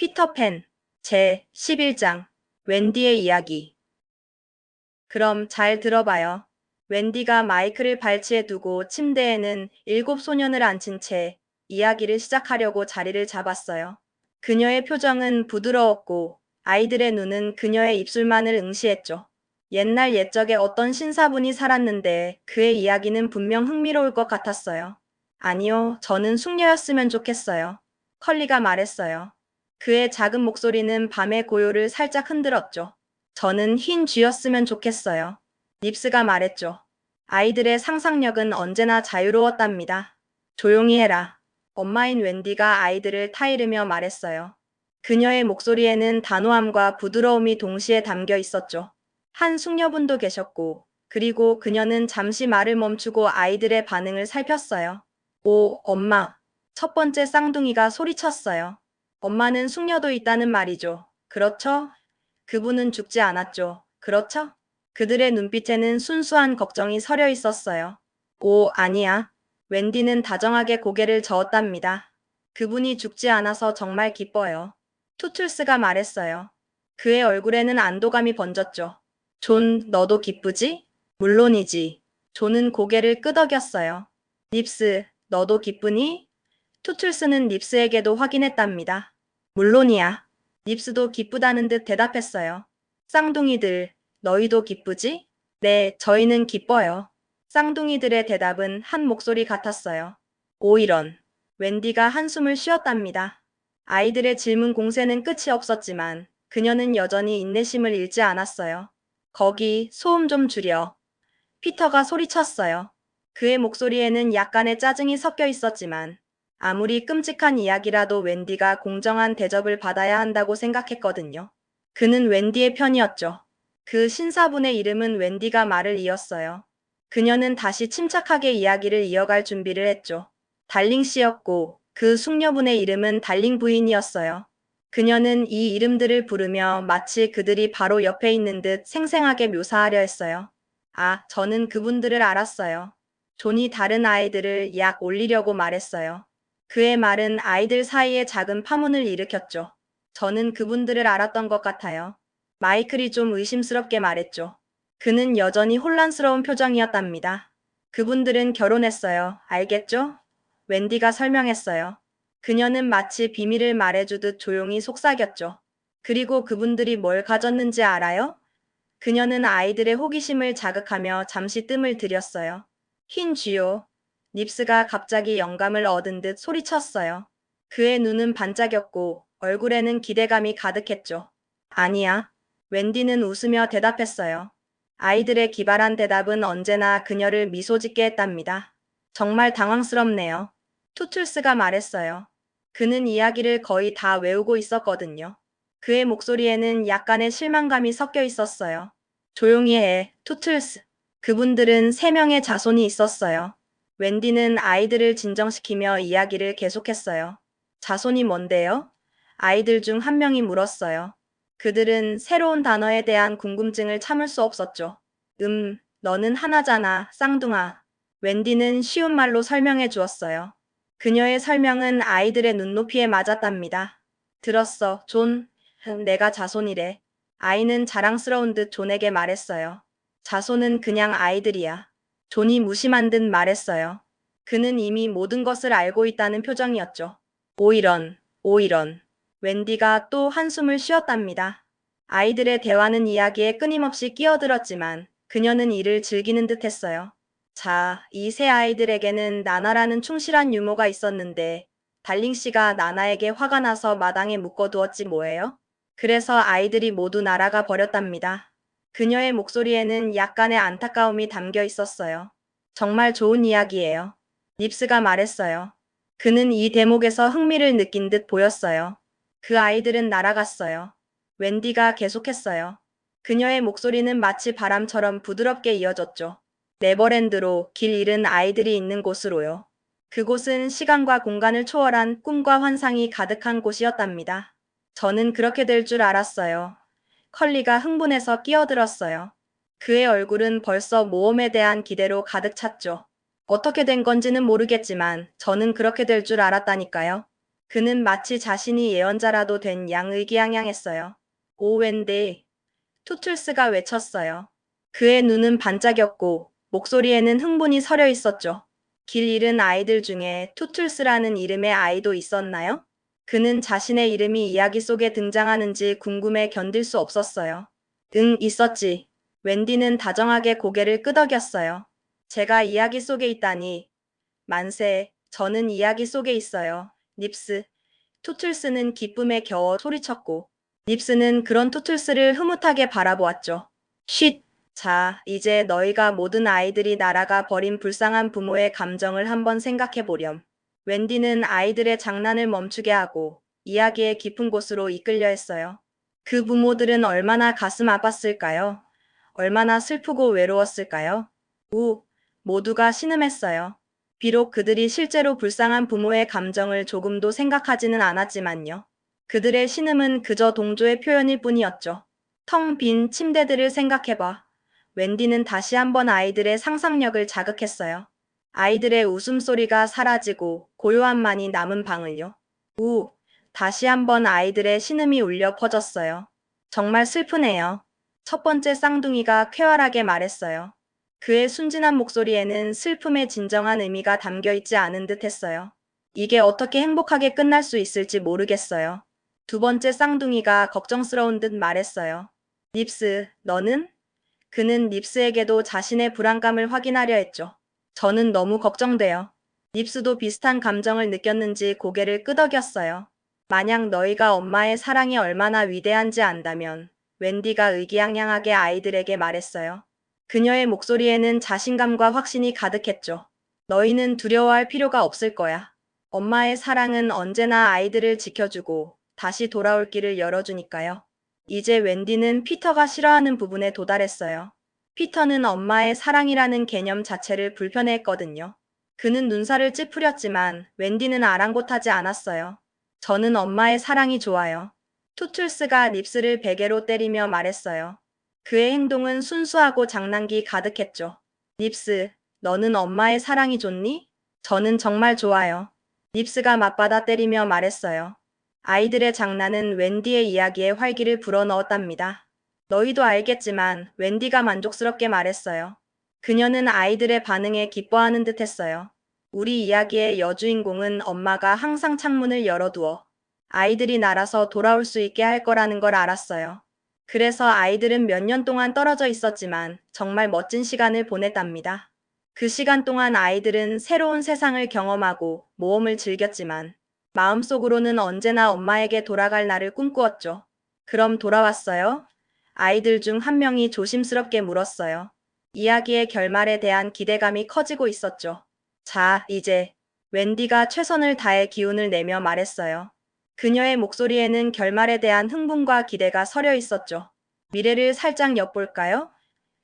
피터팬 제 11장 웬디의 이야기. 그럼 잘 들어봐요. 웬디가 마이크를 발치해 두고 침대에는 7소년을 앉힌 채 이야기를 시작하려고 자리를 잡았어요. 그녀의 표정은 부드러웠고 아이들의 눈은 그녀의 입술만을 응시했죠. 옛날 옛적에 어떤 신사분이 살았는데 그의 이야기는 분명 흥미로울 것 같았어요. 아니요, 저는 숙녀였으면 좋겠어요. 컬리가 말했어요. 그의 작은 목소리는 밤의 고요를 살짝 흔들었죠. 저는 흰 쥐였으면 좋겠어요. 닙스가 말했죠. 아이들의 상상력은 언제나 자유로웠답니다. 조용히 해라. 엄마인 웬디가 아이들을 타이르며 말했어요. 그녀의 목소리에는 단호함과 부드러움이 동시에 담겨 있었죠. 한 숙녀분도 계셨고, 그리고 그녀는 잠시 말을 멈추고 아이들의 반응을 살폈어요. 오, 엄마. 첫 번째 쌍둥이가 소리쳤어요. 엄마는 숙녀도 있다는 말이죠. 그렇죠? 그분은 죽지 않았죠. 그렇죠? 그들의 눈빛에는 순수한 걱정이 서려 있었어요. 오, 아니야. 웬디는 다정하게 고개를 저었답니다. 그분이 죽지 않아서 정말 기뻐요. 투툴스가 말했어요. 그의 얼굴에는 안도감이 번졌죠. 존, 너도 기쁘지? 물론이지. 존은 고개를 끄덕였어요. 닙스, 너도 기쁘니? 투툴스는 닙스에게도 확인했답니다. 물론이야. 닙스도 기쁘다는 듯 대답했어요. 쌍둥이들, 너희도 기쁘지? 네, 저희는 기뻐요. 쌍둥이들의 대답은 한 목소리 같았어요. 오 이런. 웬디가 한숨을 쉬었답니다. 아이들의 질문 공세는 끝이 없었지만 그녀는 여전히 인내심을 잃지 않았어요. 거기 소음 좀 줄여. 피터가 소리쳤어요. 그의 목소리에는 약간의 짜증이 섞여 있었지만 아무리 끔찍한 이야기라도 웬디가 공정한 대접을 받아야 한다고 생각했거든요. 그는 웬디의 편이었죠. 그 신사분의 이름은 웬디가 말을 이었어요. 그녀는 다시 침착하게 이야기를 이어갈 준비를 했죠. 달링 씨였고 그 숙녀분의 이름은 달링 부인이었어요. 그녀는 이 이름들을 부르며 마치 그들이 바로 옆에 있는 듯 생생하게 묘사하려 했어요. 아, 저는 그분들을 알았어요. 존이 다른 아이들을 약 올리려고 말했어요. 그의 말은 아이들 사이에 작은 파문을 일으켰죠. 저는 그분들을 알았던 것 같아요. 마이클이 좀 의심스럽게 말했죠. 그는 여전히 혼란스러운 표정이었답니다. 그분들은 결혼했어요. 알겠죠? 웬디가 설명했어요. 그녀는 마치 비밀을 말해주듯 조용히 속삭였죠. 그리고 그분들이 뭘 가졌는지 알아요? 그녀는 아이들의 호기심을 자극하며 잠시 뜸을 들였어요. 흰 쥐요. 닙스가 갑자기 영감을 얻은 듯 소리쳤어요. 그의 눈은 반짝였고 얼굴에는 기대감이 가득했죠. 아니야. 웬디는 웃으며 대답했어요. 아이들의 기발한 대답은 언제나 그녀를 미소 짓게 했답니다. 정말 당황스럽네요. 투툴스가 말했어요. 그는 이야기를 거의 다 외우고 있었거든요. 그의 목소리에는 약간의 실망감이 섞여 있었어요. 조용히 해, 투툴스. 그분들은 3명의 자손이 있었어요. 웬디는 아이들을 진정시키며 이야기를 계속했어요. 자손이 뭔데요? 아이들 중 한 명이 물었어요. 그들은 새로운 단어에 대한 궁금증을 참을 수 없었죠. 너는 하나잖아, 쌍둥아. 웬디는 쉬운 말로 설명해 주었어요. 그녀의 설명은 아이들의 눈높이에 맞았답니다. 들었어, 존. 내가 자손이래. 아이는 자랑스러운 듯 존에게 말했어요. 자손은 그냥 아이들이야. 존이 무심한 듯 말했어요. 그는 이미 모든 것을 알고 있다는 표정이었죠. 오 이런, 오 이런. 웬디가 또 한숨을 쉬었답니다. 아이들의 대화는 이야기에 끊임없이 끼어들었지만 그녀는 이를 즐기는 듯 했어요. 자, 이 세 아이들에게는 나나라는 충실한 유모가 있었는데 달링 씨가 나나에게 화가 나서 마당에 묶어두었지 뭐예요? 그래서 아이들이 모두 날아가 버렸답니다. 그녀의 목소리에는 약간의 안타까움이 담겨 있었어요. 정말 좋은 이야기예요. 닙스가 말했어요. 그는 이 대목에서 흥미를 느낀 듯 보였어요. 그 아이들은 날아갔어요. 웬디가 계속했어요. 그녀의 목소리는 마치 바람처럼 부드럽게 이어졌죠. 네버랜드로 길 잃은 아이들이 있는 곳으로요. 그곳은 시간과 공간을 초월한 꿈과 환상이 가득한 곳이었답니다. 저는 그렇게 될 줄 알았어요. 컬리가 흥분해서 끼어들었어요. 그의 얼굴은 벌써 모험에 대한 기대로 가득 찼죠. 어떻게 된 건지는 모르겠지만 저는 그렇게 될 줄 알았다니까요. 그는 마치 자신이 예언자라도 된 양 의기양양했어요. 오 웬디! 투툴스가 외쳤어요. 그의 눈은 반짝였고 목소리에는 흥분이 서려 있었죠. 길 잃은 아이들 중에 투툴스라는 이름의 아이도 있었나요? 그는 자신의 이름이 이야기 속에 등장하는지 궁금해 견딜 수 없었어요. 응, 있었지. 웬디는 다정하게 고개를 끄덕였어요. 제가 이야기 속에 있다니. 만세, 저는 이야기 속에 있어요. 닙스. 투툴스는 기쁨에 겨워 소리쳤고, 닙스는 그런 투툴스를 흐뭇하게 바라보았죠. 쉿! 자, 이제 너희가 모든 아이들이 날아가 버린 불쌍한 부모의 감정을 한번 생각해 보렴. 웬디는 아이들의 장난을 멈추게 하고 이야기의 깊은 곳으로 이끌려 했어요. 그 부모들은 얼마나 가슴 아팠을까요? 얼마나 슬프고 외로웠을까요? 모두가 신음했어요. 비록 그들이 실제로 불쌍한 부모의 감정을 조금도 생각하지는 않았지만요. 그들의 신음은 그저 동조의 표현일 뿐이었죠. 텅 빈 침대들을 생각해봐. 웬디는 다시 한번 아이들의 상상력을 자극했어요. 아이들의 웃음소리가 사라지고 고요함만이 남은 방을요. 다시 한번 아이들의 신음이 울려 퍼졌어요. 정말 슬프네요. 첫 번째 쌍둥이가 쾌활하게 말했어요. 그의 순진한 목소리에는 슬픔의 진정한 의미가 담겨 있지 않은 듯 했어요. 이게 어떻게 행복하게 끝날 수 있을지 모르겠어요. 두 번째 쌍둥이가 걱정스러운 듯 말했어요. 닙스, 너는? 그는 닙스에게도 자신의 불안감을 확인하려 했죠. 저는 너무 걱정돼요. 닙스도 비슷한 감정을 느꼈는지 고개를 끄덕였어요. 만약 너희가 엄마의 사랑이 얼마나 위대한지 안다면, 웬디가 의기양양하게 아이들에게 말했어요. 그녀의 목소리에는 자신감과 확신이 가득했죠. 너희는 두려워할 필요가 없을 거야. 엄마의 사랑은 언제나 아이들을 지켜주고 다시 돌아올 길을 열어주니까요. 이제 웬디는 피터가 싫어하는 부분에 도달했어요. 피터는 엄마의 사랑이라는 개념 자체를 불편해했거든요. 그는 눈살을 찌푸렸지만 웬디는 아랑곳하지 않았어요. 저는 엄마의 사랑이 좋아요. 투툴스가 립스를 베개로 때리며 말했어요. 그의 행동은 순수하고 장난기 가득했죠. 닙스, 너는 엄마의 사랑이 좋니? 저는 정말 좋아요. 닙스가 맞받아 때리며 말했어요. 아이들의 장난은 웬디의 이야기에 활기를 불어넣었답니다. 너희도 알겠지만 웬디가 만족스럽게 말했어요. 그녀는 아이들의 반응에 기뻐하는 듯 했어요. 우리 이야기의 여주인공은 엄마가 항상 창문을 열어두어 아이들이 날아서 돌아올 수 있게 할 거라는 걸 알았어요. 그래서 아이들은 몇 년 동안 떨어져 있었지만 정말 멋진 시간을 보냈답니다. 그 시간 동안 아이들은 새로운 세상을 경험하고 모험을 즐겼지만 마음속으로는 언제나 엄마에게 돌아갈 날을 꿈꾸었죠. 그럼 돌아왔어요? 아이들 중 한 명이 조심스럽게 물었어요. 이야기의 결말에 대한 기대감이 커지고 있었죠. 자, 이제 웬디가 최선을 다해 기운을 내며 말했어요. 그녀의 목소리에는 결말에 대한 흥분과 기대가 서려 있었죠. 미래를 살짝 엿볼까요?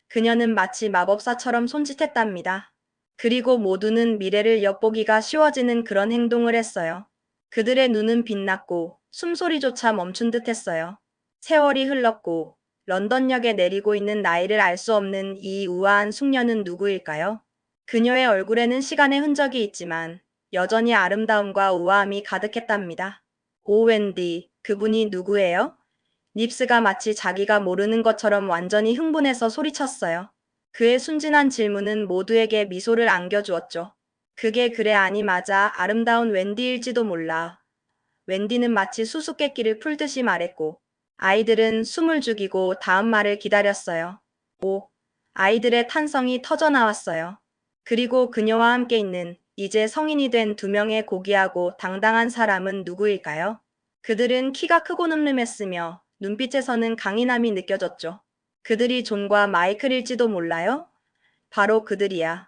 그녀는 마치 마법사처럼 손짓했답니다. 그리고 모두는 미래를 엿보기가 쉬워지는 그런 행동을 했어요. 그들의 눈은 빛났고 숨소리조차 멈춘 듯 했어요. 세월이 흘렀고 런던역에 내리고 있는 나이를 알 수 없는 이 우아한 숙녀는 누구일까요? 그녀의 얼굴에는 시간의 흔적이 있지만 여전히 아름다움과 우아함이 가득했답니다. 오 웬디, 그분이 누구예요? 닙스가 마치 자기가 모르는 것처럼 완전히 흥분해서 소리쳤어요. 그의 순진한 질문은 모두에게 미소를 안겨주었죠. 그게 그래 아니 맞아 아름다운 웬디일지도 몰라. 웬디는 마치 수수께끼를 풀듯이 말했고 아이들은 숨을 죽이고 다음 말을 기다렸어요. 오, 아이들의 탄성이 터져나왔어요. 그리고 그녀와 함께 있는 이제 성인이 된 두 명의 고귀하고 당당한 사람은 누구일까요? 그들은 키가 크고 늠름했으며 눈빛에서는 강인함이 느껴졌죠. 그들이 존과 마이클일지도 몰라요? 바로 그들이야.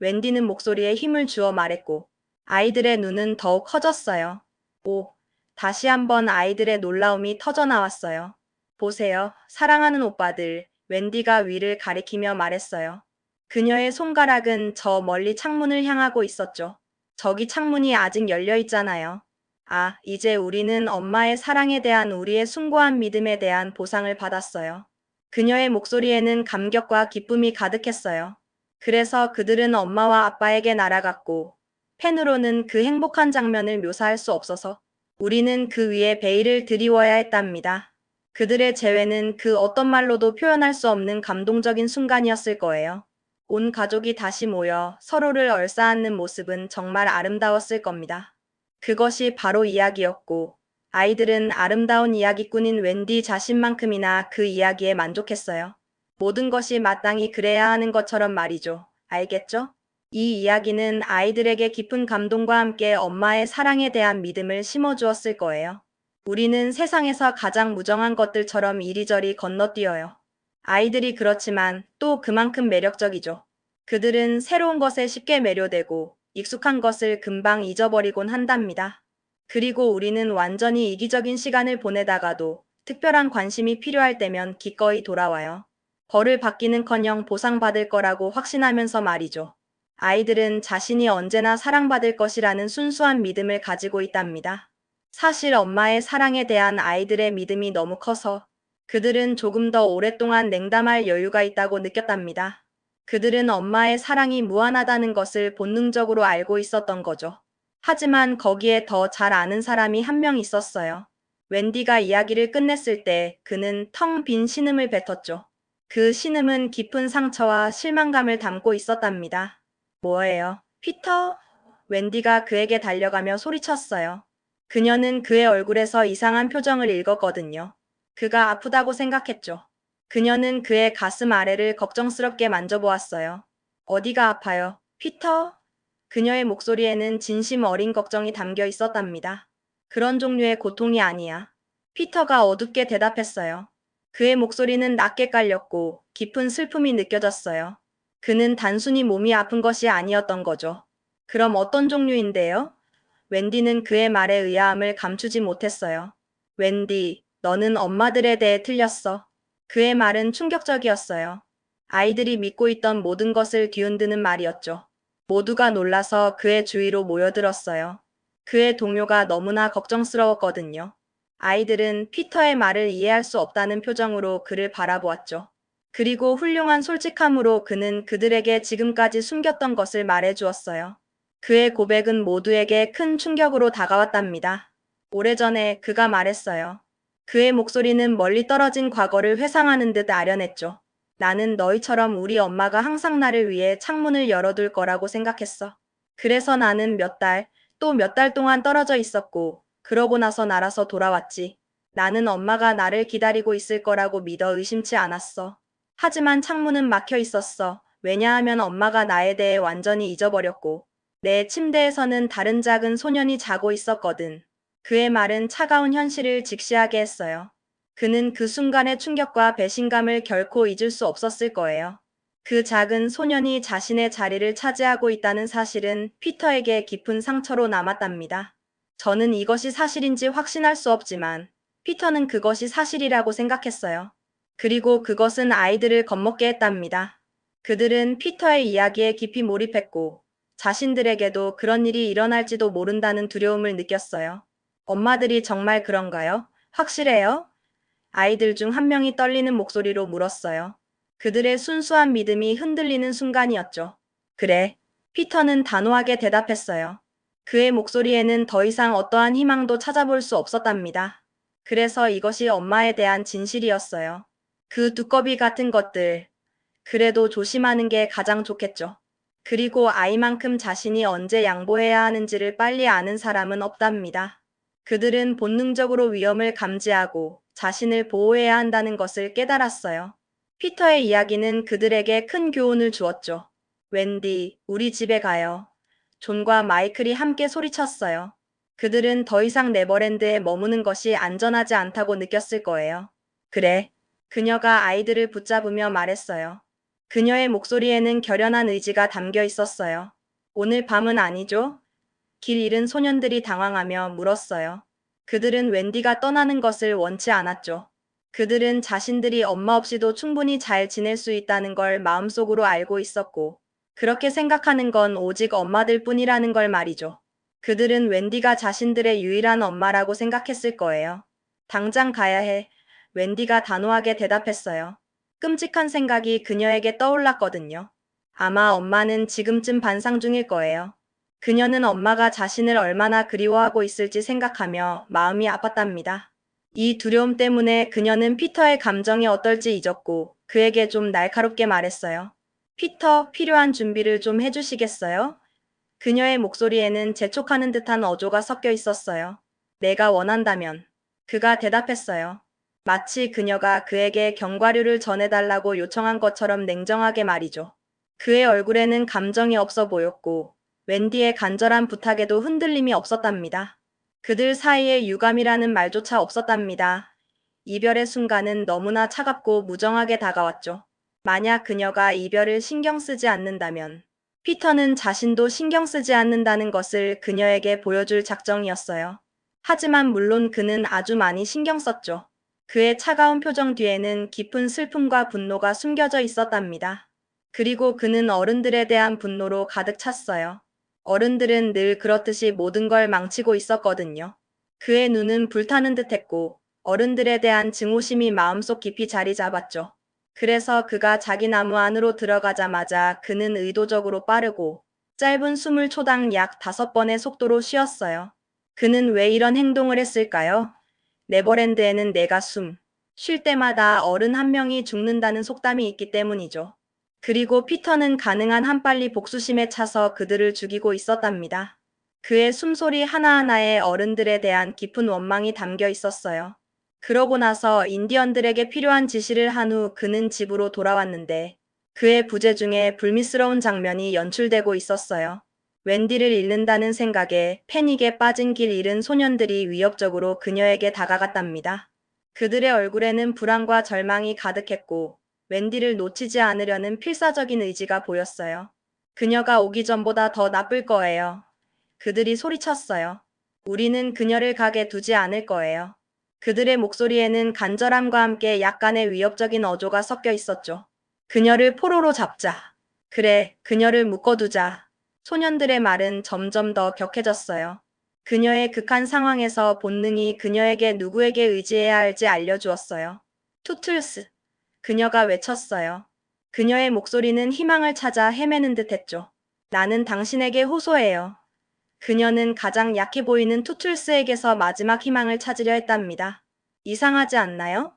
웬디는 목소리에 힘을 주어 말했고 아이들의 눈은 더욱 커졌어요. 오, 다시 한번 아이들의 놀라움이 터져나왔어요. 보세요, 사랑하는 오빠들, 웬디가 위를 가리키며 말했어요. 그녀의 손가락은 저 멀리 창문을 향하고 있었죠. 저기 창문이 아직 열려 있잖아요. 아, 이제 우리는 엄마의 사랑에 대한 우리의 숭고한 믿음에 대한 보상을 받았어요. 그녀의 목소리에는 감격과 기쁨이 가득했어요. 그래서 그들은 엄마와 아빠에게 날아갔고, 펜으로는 그 행복한 장면을 묘사할 수 없어서 우리는 그 위에 베일을 드리워야 했답니다. 그들의 재회는 그 어떤 말로도 표현할 수 없는 감동적인 순간이었을 거예요. 온 가족이 다시 모여 서로를 얼싸안는 모습은 정말 아름다웠을 겁니다. 그것이 바로 이야기였고, 아이들은 아름다운 이야기꾼인 웬디 자신만큼이나 그 이야기에 만족했어요. 모든 것이 마땅히 그래야 하는 것처럼 말이죠. 알겠죠? 이 이야기는 아이들에게 깊은 감동과 함께 엄마의 사랑에 대한 믿음을 심어주었을 거예요. 우리는 세상에서 가장 무정한 것들처럼 이리저리 건너뛰어요. 아이들이 그렇지만 또 그만큼 매력적이죠. 그들은 새로운 것에 쉽게 매료되고 익숙한 것을 금방 잊어버리곤 한답니다. 그리고 우리는 완전히 이기적인 시간을 보내다가도 특별한 관심이 필요할 때면 기꺼이 돌아와요. 벌을 받기는커녕 보상받을 거라고 확신하면서 말이죠. 아이들은 자신이 언제나 사랑받을 것이라는 순수한 믿음을 가지고 있답니다. 사실 엄마의 사랑에 대한 아이들의 믿음이 너무 커서 그들은 조금 더 오랫동안 냉담할 여유가 있다고 느꼈답니다. 그들은 엄마의 사랑이 무한하다는 것을 본능적으로 알고 있었던 거죠. 하지만 거기에 더 잘 아는 사람이 한 명 있었어요. 웬디가 이야기를 끝냈을 때 그는 텅 빈 신음을 뱉었죠. 그 신음은 깊은 상처와 실망감을 담고 있었답니다. 뭐예요? 피터? 웬디가 그에게 달려가며 소리쳤어요. 그녀는 그의 얼굴에서 이상한 표정을 읽었거든요. 그가 아프다고 생각했죠. 그녀는 그의 가슴 아래를 걱정스럽게 만져보았어요. 어디가 아파요? 피터? 그녀의 목소리에는 진심 어린 걱정이 담겨 있었답니다. 그런 종류의 고통이 아니야. 피터가 어둡게 대답했어요. 그의 목소리는 낮게 깔렸고 깊은 슬픔이 느껴졌어요. 그는 단순히 몸이 아픈 것이 아니었던 거죠. 그럼 어떤 종류인데요? 웬디는 그의 말에 의아함을 감추지 못했어요. 웬디, 너는 엄마들에 대해 틀렸어. 그의 말은 충격적이었어요. 아이들이 믿고 있던 모든 것을 뒤흔드는 말이었죠. 모두가 놀라서 그의 주위로 모여들었어요. 그의 동료가 너무나 걱정스러웠거든요. 아이들은 피터의 말을 이해할 수 없다는 표정으로 그를 바라보았죠. 그리고 훌륭한 솔직함으로 그는 그들에게 지금까지 숨겼던 것을 말해 주었어요. 그의 고백은 모두에게 큰 충격으로 다가왔답니다. 오래전에 그가 말했어요. 그의 목소리는 멀리 떨어진 과거를 회상하는 듯 아련했죠. 나는 너희처럼 우리 엄마가 항상 나를 위해 창문을 열어둘 거라고 생각했어. 그래서 나는 몇 달, 또 몇 달 동안 떨어져 있었고, 그러고 나서 날아서 돌아왔지. 나는 엄마가 나를 기다리고 있을 거라고 믿어 의심치 않았어. 하지만 창문은 막혀 있었어. 왜냐하면 엄마가 나에 대해 완전히 잊어버렸고, 내 침대에서는 다른 작은 소년이 자고 있었거든. 그의 말은 차가운 현실을 직시하게 했어요. 그는 그 순간의 충격과 배신감을 결코 잊을 수 없었을 거예요. 그 작은 소년이 자신의 자리를 차지하고 있다는 사실은 피터에게 깊은 상처로 남았답니다. 저는 이것이 사실인지 확신할 수 없지만 피터는 그것이 사실이라고 생각했어요. 그리고 그것은 아이들을 겁먹게 했답니다. 그들은 피터의 이야기에 깊이 몰입했고 자신들에게도 그런 일이 일어날지도 모른다는 두려움을 느꼈어요. 엄마들이 정말 그런가요? 확실해요? 아이들 중 한 명이 떨리는 목소리로 물었어요. 그들의 순수한 믿음이 흔들리는 순간이었죠. 그래. 피터는 단호하게 대답했어요. 그의 목소리에는 더 이상 어떠한 희망도 찾아볼 수 없었답니다. 그래서 이것이 엄마에 대한 진실이었어요. 그 두꺼비 같은 것들. 그래도 조심하는 게 가장 좋겠죠. 그리고 아이만큼 자신이 언제 양보해야 하는지를 빨리 아는 사람은 없답니다. 그들은 본능적으로 위험을 감지하고 자신을 보호해야 한다는 것을 깨달았어요. 피터의 이야기는 그들에게 큰 교훈을 주었죠. 웬디, 우리 집에 가요. 존과 마이클이 함께 소리쳤어요. 그들은 더 이상 네버랜드에 머무는 것이 안전하지 않다고 느꼈을 거예요. 그래. 그녀가 아이들을 붙잡으며 말했어요. 그녀의 목소리에는 결연한 의지가 담겨 있었어요. 오늘 밤은 아니죠? 길 잃은 소년들이 당황하며 물었어요. 그들은 웬디가 떠나는 것을 원치 않았죠. 그들은 자신들이 엄마 없이도 충분히 잘 지낼 수 있다는 걸 마음속으로 알고 있었고, 그렇게 생각하는 건 오직 엄마들 뿐이라는 걸 말이죠. 그들은 웬디가 자신들의 유일한 엄마라고 생각했을 거예요. 당장 가야 해. 웬디가 단호하게 대답했어요. 끔찍한 생각이 그녀에게 떠올랐거든요. 아마 엄마는 지금쯤 반상 중일 거예요. 그녀는 엄마가 자신을 얼마나 그리워하고 있을지 생각하며 마음이 아팠답니다. 이 두려움 때문에 그녀는 피터의 감정이 어떨지 잊었고 그에게 좀 날카롭게 말했어요. 피터, 필요한 준비를 좀 해주시겠어요? 그녀의 목소리에는 재촉하는 듯한 어조가 섞여 있었어요. 내가 원한다면. 그가 대답했어요. 마치 그녀가 그에게 견과류를 전해달라고 요청한 것처럼 냉정하게 말이죠. 그의 얼굴에는 감정이 없어 보였고 웬디의 간절한 부탁에도 흔들림이 없었답니다. 그들 사이에 유감이라는 말조차 없었답니다. 이별의 순간은 너무나 차갑고 무정하게 다가왔죠. 만약 그녀가 이별을 신경 쓰지 않는다면 피터는 자신도 신경 쓰지 않는다는 것을 그녀에게 보여줄 작정이었어요. 하지만 물론 그는 아주 많이 신경 썼죠. 그의 차가운 표정 뒤에는 깊은 슬픔과 분노가 숨겨져 있었답니다. 그리고 그는 어른들에 대한 분노로 가득 찼어요. 어른들은 늘 그렇듯이 모든 걸 망치고 있었거든요. 그의 눈은 불타는 듯했고 어른들에 대한 증오심이 마음속 깊이 자리 잡았죠. 그래서 그가 자기 나무 안으로 들어가자마자 그는 의도적으로 빠르고 짧은 숨을 초당 약 5번의 속도로 쉬었어요. 그는 왜 이런 행동을 했을까요? 네버랜드에는 내가 쉴 때마다 어른 한 명이 죽는다는 속담이 있기 때문이죠. 그리고 피터는 가능한 한 빨리 복수심에 차서 그들을 죽이고 있었답니다. 그의 숨소리 하나하나에 어른들에 대한 깊은 원망이 담겨 있었어요. 그러고 나서 인디언들에게 필요한 지시를 한 후 그는 집으로 돌아왔는데 그의 부재 중에 불미스러운 장면이 연출되고 있었어요. 웬디를 잃는다는 생각에 패닉에 빠진 길 잃은 소년들이 위협적으로 그녀에게 다가갔답니다. 그들의 얼굴에는 불안과 절망이 가득했고 웬디를 놓치지 않으려는 필사적인 의지가 보였어요. 그녀가 오기 전보다 더 나쁠 거예요. 그들이 소리쳤어요. 우리는 그녀를 가게 두지 않을 거예요. 그들의 목소리에는 간절함과 함께 약간의 위협적인 어조가 섞여 있었죠. 그녀를 포로로 잡자. 그래, 그녀를 묶어두자. 소년들의 말은 점점 더 격해졌어요. 그녀의 극한 상황에서 본능이 그녀에게 누구에게 의지해야 할지 알려주었어요. 투툴스. 그녀가 외쳤어요. 그녀의 목소리는 희망을 찾아 헤매는 듯 했죠. 나는 당신에게 호소해요. 그녀는 가장 약해 보이는 투툴스에게서 마지막 희망을 찾으려 했답니다. 이상하지 않나요?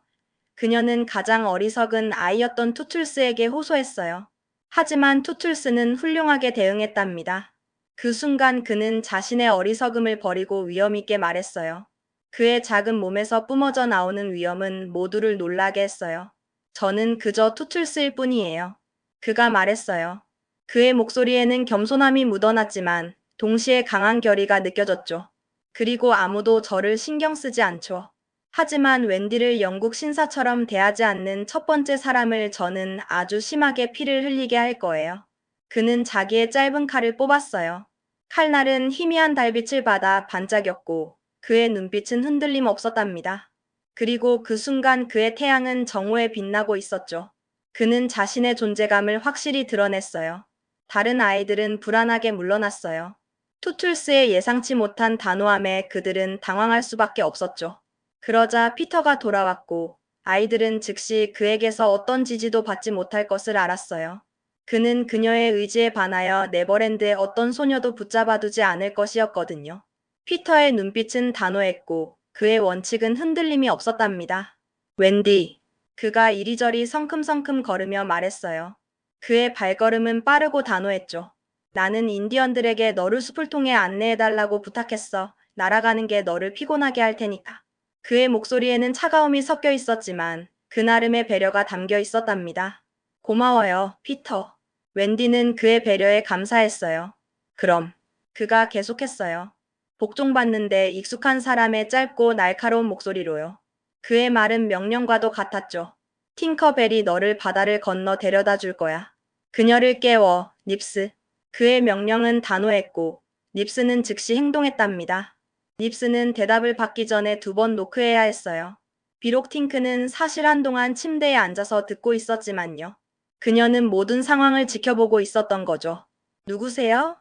그녀는 가장 어리석은 아이였던 투툴스에게 호소했어요. 하지만 투툴스는 훌륭하게 대응했답니다. 그 순간 그는 자신의 어리석음을 버리고 위엄있게 말했어요. 그의 작은 몸에서 뿜어져 나오는 위엄은 모두를 놀라게 했어요. 저는 그저 투툴스일 뿐이에요. 그가 말했어요. 그의 목소리에는 겸손함이 묻어났지만 동시에 강한 결의가 느껴졌죠. 그리고 아무도 저를 신경 쓰지 않죠. 하지만 웬디를 영국 신사처럼 대하지 않는 첫 번째 사람을 저는 아주 심하게 피를 흘리게 할 거예요. 그는 자기의 짧은 칼을 뽑았어요. 칼날은 희미한 달빛을 받아 반짝였고 그의 눈빛은 흔들림 없었답니다. 그리고 그 순간 그의 태양은 정오에 빛나고 있었죠. 그는 자신의 존재감을 확실히 드러냈어요. 다른 아이들은 불안하게 물러났어요. 투툴스의 예상치 못한 단호함에 그들은 당황할 수밖에 없었죠. 그러자 피터가 돌아왔고 아이들은 즉시 그에게서 어떤 지지도 받지 못할 것을 알았어요. 그는 그녀의 의지에 반하여 네버랜드의 어떤 소녀도 붙잡아두지 않을 것이었거든요. 피터의 눈빛은 단호했고 그의 원칙은 흔들림이 없었답니다. 웬디. 그가 이리저리 성큼성큼 걸으며 말했어요. 그의 발걸음은 빠르고 단호했죠. 나는 인디언들에게 너를 숲을 통해 안내해달라고 부탁했어. 날아가는 게 너를 피곤하게 할 테니까. 그의 목소리에는 차가움이 섞여 있었지만 그 나름의 배려가 담겨 있었답니다. 고마워요, 피터. 웬디는 그의 배려에 감사했어요. 그럼. 그가 계속했어요. 복종받는데 익숙한 사람의 짧고 날카로운 목소리로요. 그의 말은 명령과도 같았죠. 팅커벨이 너를 바다를 건너 데려다 줄 거야. 그녀를 깨워, 닙스. 그의 명령은 단호했고 닙스는 즉시 행동했답니다. 닙스는 대답을 받기 전에 2번 노크해야 했어요. 비록 팅크는 사실 한동안 침대에 앉아서 듣고 있었지만요. 그녀는 모든 상황을 지켜보고 있었던 거죠. 누구세요?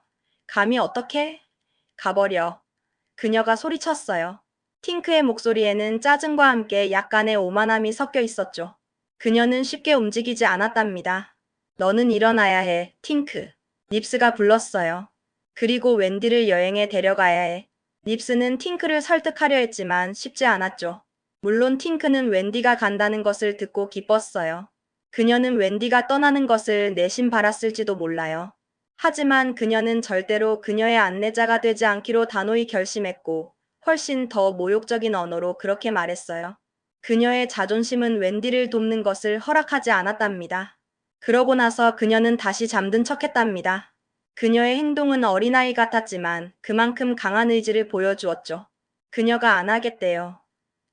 감히 어떻게? 가버려. 그녀가 소리쳤어요. 팅크의 목소리에는 짜증과 함께 약간의 오만함이 섞여 있었죠. 그녀는 쉽게 움직이지 않았답니다. 너는 일어나야 해, 팅크. 닙스가 불렀어요. 그리고 웬디를 여행에 데려가야 해. 립스는 팅크를 설득하려 했지만 쉽지 않았죠. 물론 팅크는 웬디가 간다는 것을 듣고 기뻤어요. 그녀는 웬디가 떠나는 것을 내심 바랐을지도 몰라요. 하지만 그녀는 절대로 그녀의 안내자가 되지 않기로 단호히 결심했고 훨씬 더 모욕적인 언어로 그렇게 말했어요. 그녀의 자존심은 웬디를 돕는 것을 허락하지 않았답니다. 그러고 나서 그녀는 다시 잠든 척했답니다. 그녀의 행동은 어린아이 같았지만 그만큼 강한 의지를 보여주었죠. 그녀가 안 하겠대요.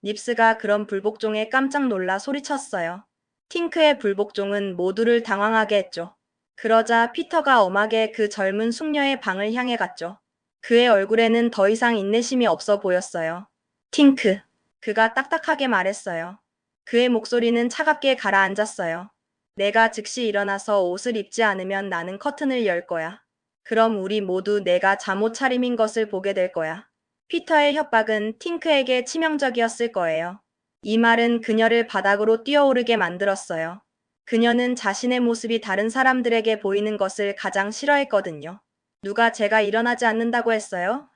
닙스가 그런 불복종에 깜짝 놀라 소리쳤어요. 팅크의 불복종은 모두를 당황하게 했죠. 그러자 피터가 엄하게 그 젊은 숙녀의 방을 향해 갔죠. 그의 얼굴에는 더 이상 인내심이 없어 보였어요. 팅크. 그가 딱딱하게 말했어요. 그의 목소리는 차갑게 가라앉았어요. 내가 즉시 일어나서 옷을 입지 않으면 나는 커튼을 열 거야. 그럼 우리 모두 내가 잠옷 차림인 것을 보게 될 거야. 피터의 협박은 팅크에게 치명적이었을 거예요. 이 말은 그녀를 바닥으로 뛰어오르게 만들었어요. 그녀는 자신의 모습이 다른 사람들에게 보이는 것을 가장 싫어했거든요. 누가 제가 일어나지 않는다고 했어요?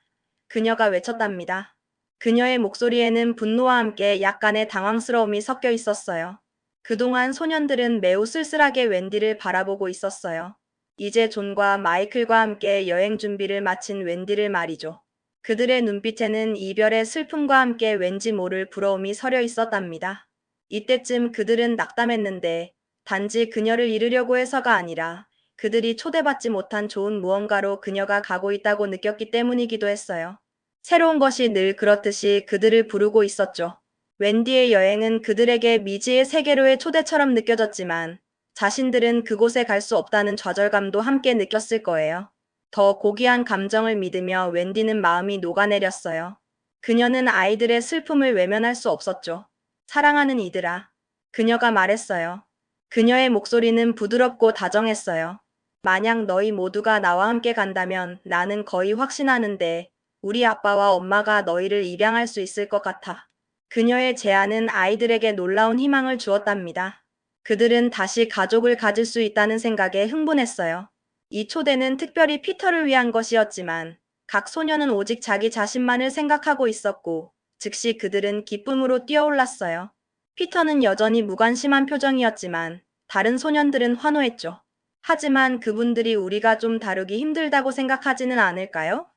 그녀가 외쳤답니다. 그녀의 목소리에는 분노와 함께 약간의 당황스러움이 섞여 있었어요. 그동안 소년들은 매우 쓸쓸하게 웬디를 바라보고 있었어요. 이제 존과 마이클과 함께 여행 준비를 마친 웬디를 말이죠. 그들의 눈빛에는 이별의 슬픔과 함께 왠지 모를 부러움이 서려 있었답니다. 이때쯤 그들은 낙담했는데 단지 그녀를 잃으려고 해서가 아니라 그들이 초대받지 못한 좋은 무언가로 그녀가 가고 있다고 느꼈기 때문이기도 했어요. 새로운 것이 늘 그렇듯이 그들을 부르고 있었죠. 웬디의 여행은 그들에게 미지의 세계로의 초대처럼 느껴졌지만 자신들은 그곳에 갈 수 없다는 좌절감도 함께 느꼈을 거예요. 더 고귀한 감정을 믿으며 웬디는 마음이 녹아내렸어요. 그녀는 아이들의 슬픔을 외면할 수 없었죠. 사랑하는 이들아. 그녀가 말했어요. 그녀의 목소리는 부드럽고 다정했어요. 만약 너희 모두가 나와 함께 간다면 나는 거의 확신하는데 우리 아빠와 엄마가 너희를 입양할 수 있을 것 같아. 그녀의 제안은 아이들에게 놀라운 희망을 주었답니다. 그들은 다시 가족을 가질 수 있다는 생각에 흥분했어요. 이 초대는 특별히 피터를 위한 것이었지만 각 소녀는 오직 자기 자신만을 생각하고 있었고 즉시 그들은 기쁨으로 뛰어올랐어요. 피터는 여전히 무관심한 표정이었지만 다른 소년들은 환호했죠. 하지만 그분들이 우리가 좀 다루기 힘들다고 생각하지는 않을까요?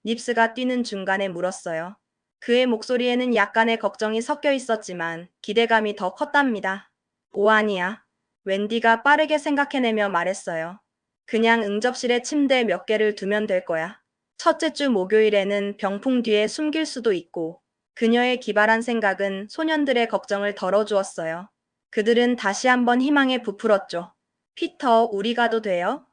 닙스가 뛰는 중간에 물었어요. 그의 목소리에는 약간의 걱정이 섞여 있었지만 기대감이 더 컸답니다. 오한이야. 웬디가 빠르게 생각해내며 말했어요. 그냥 응접실에 침대 몇 개를 두면 될 거야. 첫째 주 목요일에는 병풍 뒤에 숨길 수도 있고 그녀의 기발한 생각은 소년들의 걱정을 덜어주었어요. 그들은 다시 한번 희망에 부풀었죠. 피터, 우리 가도 돼요?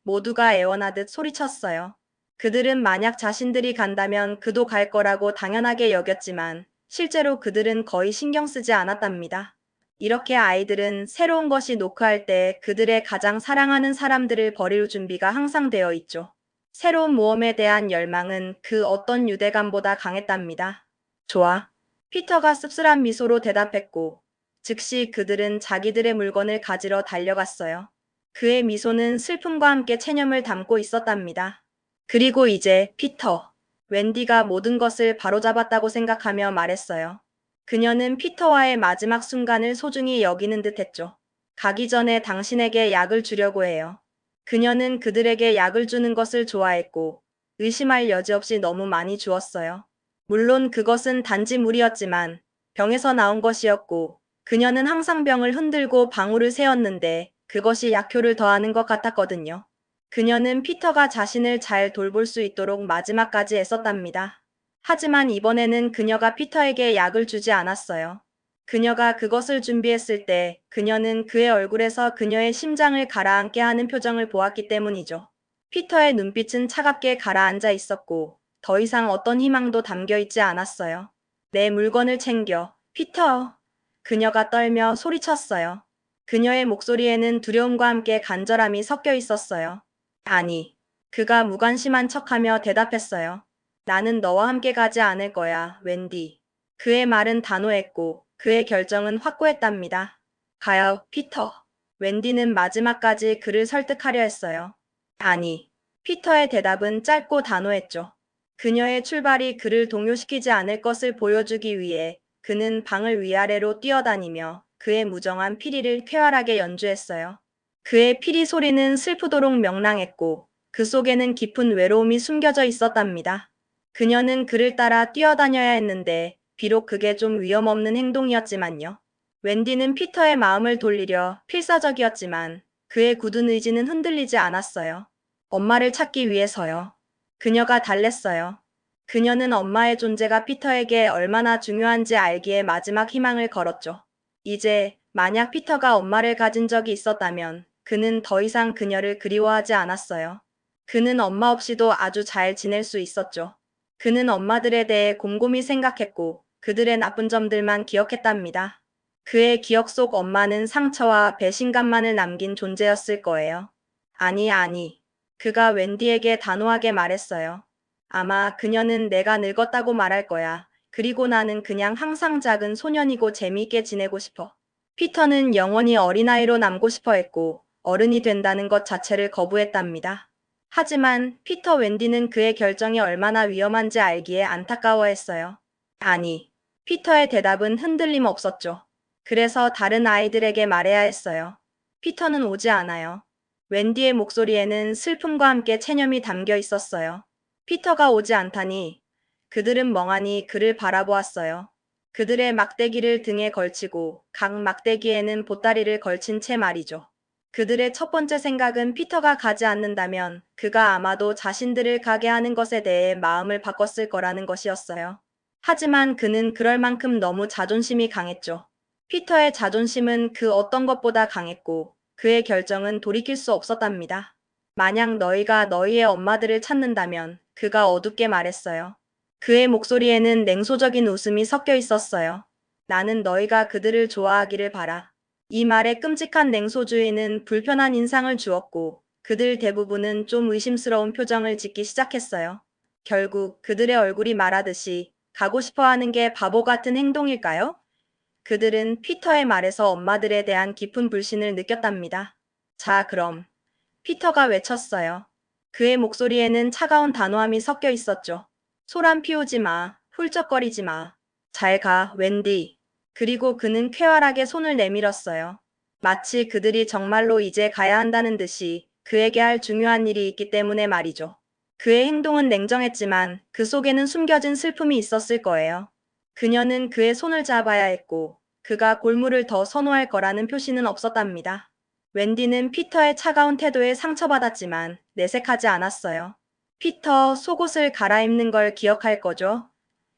모두가 애원하듯 소리쳤어요. 그들은 만약 자신들이 간다면 그도 갈 거라고 당연하게 여겼지만 실제로 그들은 거의 신경 쓰지 않았답니다. 이렇게 아이들은 새로운 것이 노크할 때 그들의 가장 사랑하는 사람들을 버릴 준비가 항상 되어 있죠. 새로운 모험에 대한 열망은 그 어떤 유대감보다 강했답니다. 좋아. 피터가 씁쓸한 미소로 대답했고 즉시 그들은 자기들의 물건을 가지러 달려갔어요. 그의 미소는 슬픔과 함께 체념을 담고 있었답니다. 그리고 이제 피터, 웬디가 모든 것을 바로잡았다고 생각하며 말했어요. 그녀는 피터와의 마지막 순간을 소중히 여기는 듯 했죠. 가기 전에 당신에게 약을 주려고 해요. 그녀는 그들에게 약을 주는 것을 좋아했고 의심할 여지 없이 너무 많이 주었어요. 물론 그것은 단지 물이었지만 병에서 나온 것이었고 그녀는 항상 병을 흔들고 방울을 세웠는데 그것이 약효를 더하는 것 같았거든요. 그녀는 피터가 자신을 잘 돌볼 수 있도록 마지막까지 애썼답니다. 하지만 이번에는 그녀가 피터에게 약을 주지 않았어요. 그녀가 그것을 준비했을 때 그녀는 그의 얼굴에서 그녀의 심장을 가라앉게 하는 표정을 보았기 때문이죠. 피터의 눈빛은 차갑게 가라앉아 있었고 더 이상 어떤 희망도 담겨 있지 않았어요. 내 물건을 챙겨, 피터. 그녀가 떨며 소리쳤어요. 그녀의 목소리에는 두려움과 함께 간절함이 섞여 있었어요. 아니, 그가 무관심한 척하며 대답했어요. 나는 너와 함께 가지 않을 거야, 웬디. 그의 말은 단호했고 그의 결정은 확고했답니다. 가요, 피터. 웬디는 마지막까지 그를 설득하려 했어요. 아니, 피터의 대답은 짧고 단호했죠. 그녀의 출발이 그를 동요시키지 않을 것을 보여주기 위해 그는 방을 위아래로 뛰어다니며 그의 무정한 피리를 쾌활하게 연주했어요. 그의 피리 소리는 슬프도록 명랑했고 그 속에는 깊은 외로움이 숨겨져 있었답니다. 그녀는 그를 따라 뛰어다녀야 했는데 비록 그게 좀 위험없는 행동이었지만요. 웬디는 피터의 마음을 돌리려 필사적이었지만 그의 굳은 의지는 흔들리지 않았어요. 엄마를 찾기 위해서요. 그녀가 달랬어요. 그녀는 엄마의 존재가 피터에게 얼마나 중요한지 알기에 마지막 희망을 걸었죠. 이제 만약 피터가 엄마를 가진 적이 있었다면 그는 더 이상 그녀를 그리워하지 않았어요. 그는 엄마 없이도 아주 잘 지낼 수 있었죠. 그는 엄마들에 대해 곰곰이 생각했고 그들의 나쁜 점들만 기억했답니다. 그의 기억 속 엄마는 상처와 배신감만을 남긴 존재였을 거예요. 아니, 아니. 그가 웬디에게 단호하게 말했어요. 아마 그녀는 내가 늙었다고 말할 거야. 그리고 나는 그냥 항상 작은 소년이고 재미있게 지내고 싶어. 피터는 영원히 어린아이로 남고 싶어 했고 어른이 된다는 것 자체를 거부했답니다. 하지만 피터 웬디는 그의 결정이 얼마나 위험한지 알기에 안타까워했어요. 아니, 피터의 대답은 흔들림 없었죠. 그래서 다른 아이들에게 말해야 했어요. 피터는 오지 않아요. 웬디의 목소리에는 슬픔과 함께 체념이 담겨 있었어요. 피터가 오지 않다니 그들은 멍하니 그를 바라보았어요. 그들의 막대기를 등에 걸치고 각 막대기에는 보따리를 걸친 채 말이죠. 그들의 첫 번째 생각은 피터가 가지 않는다면 그가 아마도 자신들을 가게 하는 것에 대해 마음을 바꿨을 거라는 것이었어요. 하지만 그는 그럴 만큼 너무 자존심이 강했죠. 피터의 자존심은 그 어떤 것보다 강했고 그의 결정은 돌이킬 수 없었답니다. 만약 너희가 너희의 엄마들을 찾는다면 그가 어둡게 말했어요. 그의 목소리에는 냉소적인 웃음이 섞여 있었어요. 나는 너희가 그들을 좋아하기를 바라. 이 말에 끔찍한 냉소주의는 불편한 인상을 주었고 그들 대부분은 좀 의심스러운 표정을 짓기 시작했어요. 결국 그들의 얼굴이 말하듯이 가고 싶어 하는 게 바보 같은 행동일까요? 그들은 피터의 말에서 엄마들에 대한 깊은 불신을 느꼈답니다. 자, 그럼. 피터가 외쳤어요. 그의 목소리에는 차가운 단호함이 섞여 있었죠. 소란 피우지 마. 훌쩍거리지 마. 잘 가, 웬디. 그리고 그는 쾌활하게 손을 내밀었어요. 마치 그들이 정말로 이제 가야 한다는 듯이 그에게 할 중요한 일이 있기 때문에 말이죠. 그의 행동은 냉정했지만 그 속에는 숨겨진 슬픔이 있었을 거예요. 그녀는 그의 손을 잡아야 했고 그가 골무를 더 선호할 거라는 표시는 없었답니다. 웬디는 피터의 차가운 태도에 상처받았지만 내색하지 않았어요. 피터, 속옷을 갈아입는 걸 기억할 거죠?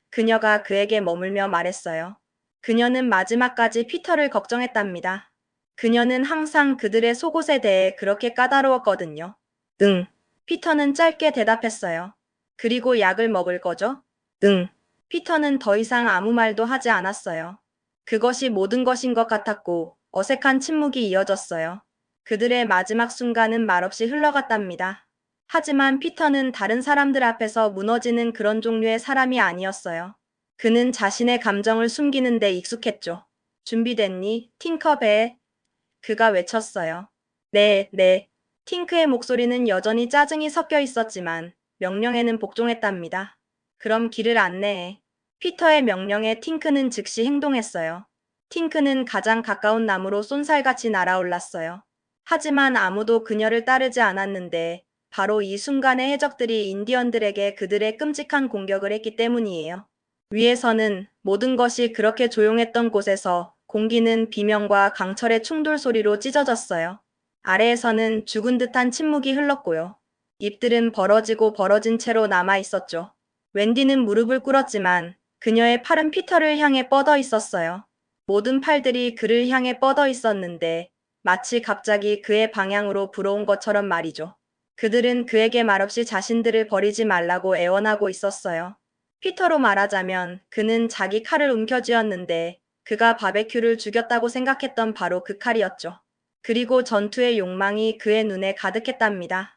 그녀가 그에게 머물며 말했어요. 그녀는 마지막까지 피터를 걱정했답니다. 그녀는 항상 그들의 속옷에 대해 그렇게 까다로웠거든요. 응. 피터는 짧게 대답했어요. 그리고 약을 먹을 거죠? 응. 피터는 더 이상 아무 말도 하지 않았어요. 그것이 모든 것인 것 같았고 어색한 침묵이 이어졌어요. 그들의 마지막 순간은 말없이 흘러갔답니다. 하지만 피터는 다른 사람들 앞에서 무너지는 그런 종류의 사람이 아니었어요. 그는 자신의 감정을 숨기는 데 익숙했죠. 준비됐니, 팅커벨? 그가 외쳤어요. 네, 네. 팅크의 목소리는 여전히 짜증이 섞여 있었지만 명령에는 복종했답니다. 그럼 길을 안내해. 피터의 명령에 팅크는 즉시 행동했어요. 팅크는 가장 가까운 나무로 쏜살같이 날아올랐어요. 하지만 아무도 그녀를 따르지 않았는데 바로 이 순간에 해적들이 인디언들에게 그들의 끔찍한 공격을 했기 때문이에요. 위에서는 모든 것이 그렇게 조용했던 곳에서 공기는 비명과 강철의 충돌 소리로 찢어졌어요. 아래에서는 죽은 듯한 침묵이 흘렀고요. 잎들은 벌어지고 벌어진 채로 남아 있었죠. 웬디는 무릎을 꿇었지만 그녀의 팔은 피터를 향해 뻗어 있었어요. 모든 팔들이 그를 향해 뻗어 있었는데 마치 갑자기 그의 방향으로 불어온 것처럼 말이죠. 그들은 그에게 말없이 자신들을 버리지 말라고 애원하고 있었어요. 피터로 말하자면 그는 자기 칼을 움켜쥐었는데 그가 바베큐를 죽였다고 생각했던 바로 그 칼이었죠. 그리고 전투의 욕망이 그의 눈에 가득했답니다.